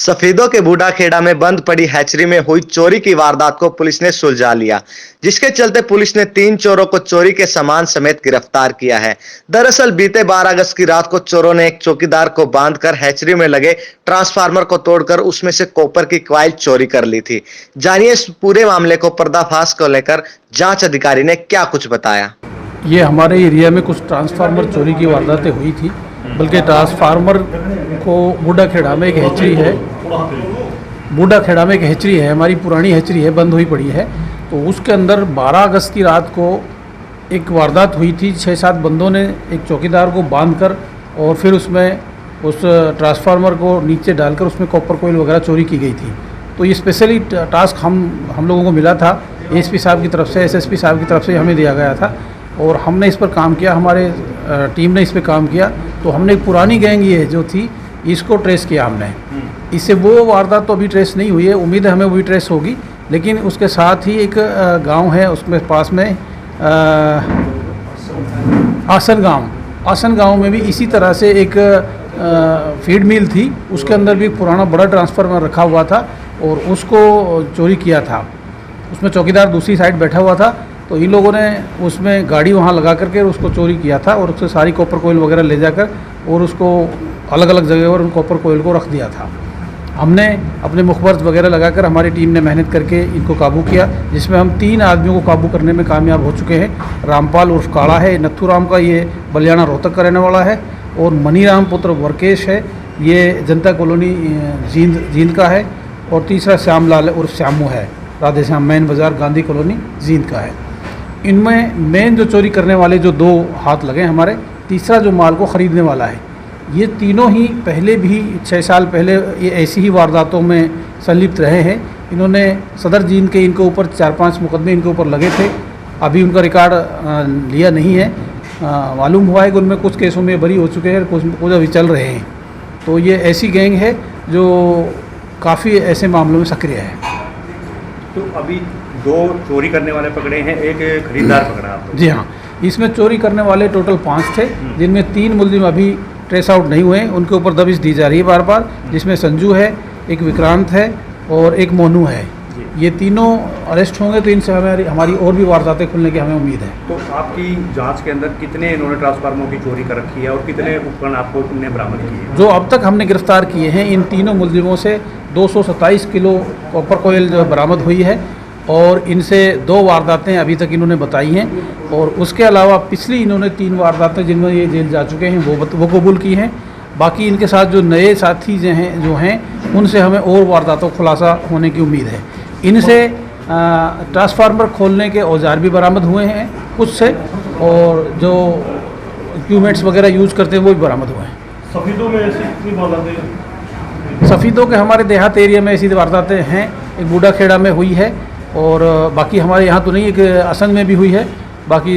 सफीदों के बूढ़ाखेड़ा में बंद पड़ी हैचरी में हुई चोरी की वारदात को पुलिस ने सुलझा लिया, जिसके चलते पुलिस ने 3 चोरों को चोरी के सामान समेत गिरफ्तार किया है। दरअसल बीते 12 अगस्त की रात को चोरों ने एक चौकीदार को बांधकर हैचरी में लगे ट्रांसफार्मर को तोड़कर उसमें से कॉपर की कॉइल चोरी कर ली थी। जानिए इस पूरे मामले को पर्दाफाश को लेकर जांच अधिकारी ने क्या कुछ बताया। ये हमारे एरिया में कुछ ट्रांसफार्मर चोरी की वारदातें हुई थी, बल्कि ट्रांसफार्मर को बूढ़ाखेड़ा में एक हैचरी है, हमारी पुरानी हैचरी है, बंद हुई पड़ी है। तो उसके अंदर 12 अगस्त की रात को एक वारदात हुई थी। 6-7 बंदों ने एक चौकीदार को बांधकर और फिर उसमें उस ट्रांसफार्मर को नीचे डालकर उसमें कॉपर कोयल वगैरह चोरी की गई थी। तो ये स्पेशली टास्क हम लोगों को मिला था, एसपी साहब की तरफ से, एसएसपी साहब की तरफ से हमें दिया गया था और हमने इस पर काम किया, हमारे टीम ने इस पर काम किया। तो हमने एक पुरानी गैंग ये जो थी इसको ट्रेस किया हमने। इससे वो वारदात तो अभी ट्रेस नहीं हुई है, उम्मीद है हमें वो भी ट्रेस होगी। लेकिन उसके साथ ही एक गांव है, उसमें पास में आसन गांव में भी इसी तरह से एक फीड मिल थी, उसके अंदर भी पुराना बड़ा ट्रांसफार्मर रखा हुआ था और उसको चोरी किया था। उसमें चौकीदार दूसरी साइड बैठा हुआ था, तो इन लोगों ने उसमें गाड़ी वहाँ लगा करके उसको चोरी किया था और उससे सारी कॉपर कोयल वगैरह ले जाकर और उसको अलग अलग जगह पर उन कॉपर कोयल को रख दिया था। हमने अपने मुखबर्स वगैरह लगाकर हमारी टीम ने मेहनत करके इनको काबू किया, जिसमें हम 3 आदमियों को काबू करने में कामयाब हो चुके हैं। रामपाल उर्फ काला है, नथुराम का ये बलियाना रोहतक का रहने वाला है, और मनीराम पुत्र वर्केश है, ये जनता कॉलोनी जींद का है, और तीसरा श्यामलाल उर्फ श्यामू है, राधे श्याम मैन बाजार गांधी कॉलोनी जींद का है। इनमें मेन जो चोरी करने वाले जो 2 हाथ लगे हमारे, तीसरा जो माल को ख़रीदने वाला है, ये तीनों ही पहले भी 6 साल पहले ये ऐसी ही वारदातों में संलिप्त रहे हैं। इन्होंने सदर जींद के इनके ऊपर 4-5 मुकदमे इनके ऊपर लगे थे, अभी उनका रिकॉर्ड लिया नहीं है। मालूम हुआ है कि उनमें कुछ केसों में बरी हो चुके हैं, कुछ अभी चल रहे हैं। तो ये ऐसी गैंग है जो काफ़ी ऐसे मामलों में सक्रिय है। तो अभी 2 चोरी करने वाले पकड़े हैं, एक खरीदार पकड़ा आपको? जी हाँ, इसमें चोरी करने वाले टोटल 5 थे, जिनमें 3 मुलजिम अभी ट्रेस आउट नहीं हुए, उनके ऊपर दबिश दी जा रही है बार बार, जिसमें संजू है, एक विक्रांत है और एक मोनू है। ये तीनों अरेस्ट होंगे तो इनसे हमारी और भी वारदातें खुलने की हमें उम्मीद है। तो आपकी जांच के अंदर कितने इन्होंने ट्रांसफार्मरों की चोरी कर रखी है और कितने उपकरण आपको इनने बरामद किए? जो अब तक हमने गिरफ्तार किए हैं, इन तीनों मुलजिमों से 227 किलो कॉपर कोयल जो बरामद हुई है, और इनसे 2 वारदातें अभी तक इन्होंने बताई हैं, और उसके अलावा पिछली इन्होंने 3 वारदातें जिनमें ये जेल जा चुके हैं वो कबूल की हैं। बाकी इनके साथ जो नए साथी जो हैं उनसे हमें और वारदातों खुलासा होने की उम्मीद है। इनसे ट्रांसफार्मर खोलने के औजार भी बरामद हुए हैं कुछ से, और जो इक्विपमेंट्स वगैरह यूज़ करते हैं वो भी बरामद हुए हैं। सफीदों में ऐसी कितनी वारदातें? सफीदों के हमारे देहात एरिया में ऐसी वारदातें हैं, एक बूढ़ाखेड़ा में हुई है, और बाकी हमारे यहाँ तो नहीं, एक असंग में भी हुई है। बाकी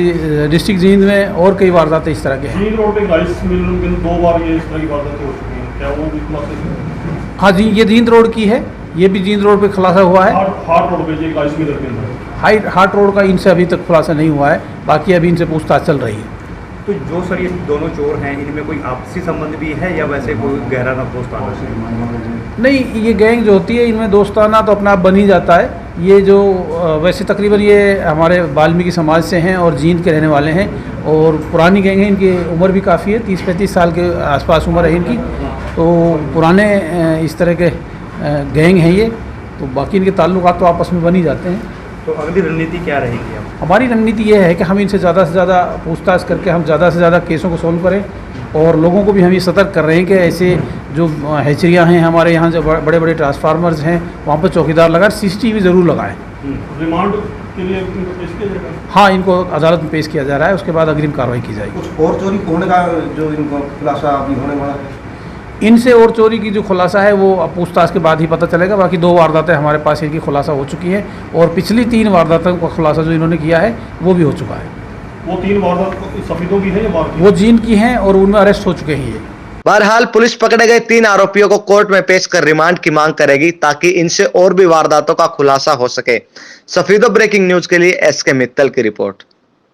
डिस्ट्रिक्ट जींद में और कई वारदातें इस तरह के हैं। जींद रोड पे राइस मिल में 2 बार ये इस तरह की वारदातें हो चुकी हैं, क्या वो भी खुलासा? हाँ जी, ये जींद रोड की है, ये भी जींद रोड पे खुलासा हुआ है। हार्ट रोड पे राइस मिल के अंदर हार्ट रोड का इनसे अभी तक खुलासा नहीं हुआ है, बाकी अभी इनसे पूछताछ चल रही है। तो जो सर ये दोनों चोर हैं, इनमें कोई आपसी संबंध भी है या वैसे कोई गहरा ना दोस्ताना? नहीं, ये गैंग जो होती है इनमें दोस्ताना तो अपना आप बन ही जाता है। ये जो वैसे तकरीबन ये हमारे वाल्मीकि समाज से हैं और जींद के रहने वाले हैं, और पुरानी गैंग है, इनकी उम्र भी काफ़ी है, 30-35 साल के आसपास उम्र है इनकी। तो पुराने इस तरह के गैंग हैं ये, तो बाकी इनके ताल्लुकात तो आपस में बन ही जाते हैं। तो अगली रणनीति क्या रहेगी? हमारी रणनीति ये है कि हम इनसे ज़्यादा से ज़्यादा पूछताछ करके हम ज़्यादा से ज़्यादा केसों को सॉल्व करें, और लोगों को भी हम ये सतर्क कर रहे हैं कि ऐसे जो हैचरियाँ हैं हमारे यहाँ, जो बड़े बड़े ट्रांसफार्मर्स हैं, वहाँ पर चौकीदार लगाएं, CCTV ज़रूर लगाएं। रिमांड के लिए पेश किया जाएगा? हाँ, इनको अदालत में पेश किया जा रहा है, उसके बाद अग्रिम कार्रवाई की जाएगी। कुछ और चोरी होने का जो इनको खुलासा अभी होने वाला है? इनसे और चोरी की जो खुलासा है वो अब पूछताछ के बाद ही पता चलेगा। बाकी 2 वारदातें हमारे पास इनकी खुलासा हो चुकी है, और पिछली 3 वारदातों का खुलासा जो इन्होंने किया है वो भी हो चुका है। वो 3 वारदात सफीदों की है या बाहर की? वो जींद की हैं और उनमें अरेस्ट हो चुके हैं ये। बहरहाल पुलिस पकड़े गए 3 आरोपियों को कोर्ट में पेश कर रिमांड की मांग करेगी, ताकि इनसे और भी वारदातों का खुलासा हो सके। सफीदों ब्रेकिंग न्यूज के लिए SK मित्तल की रिपोर्ट।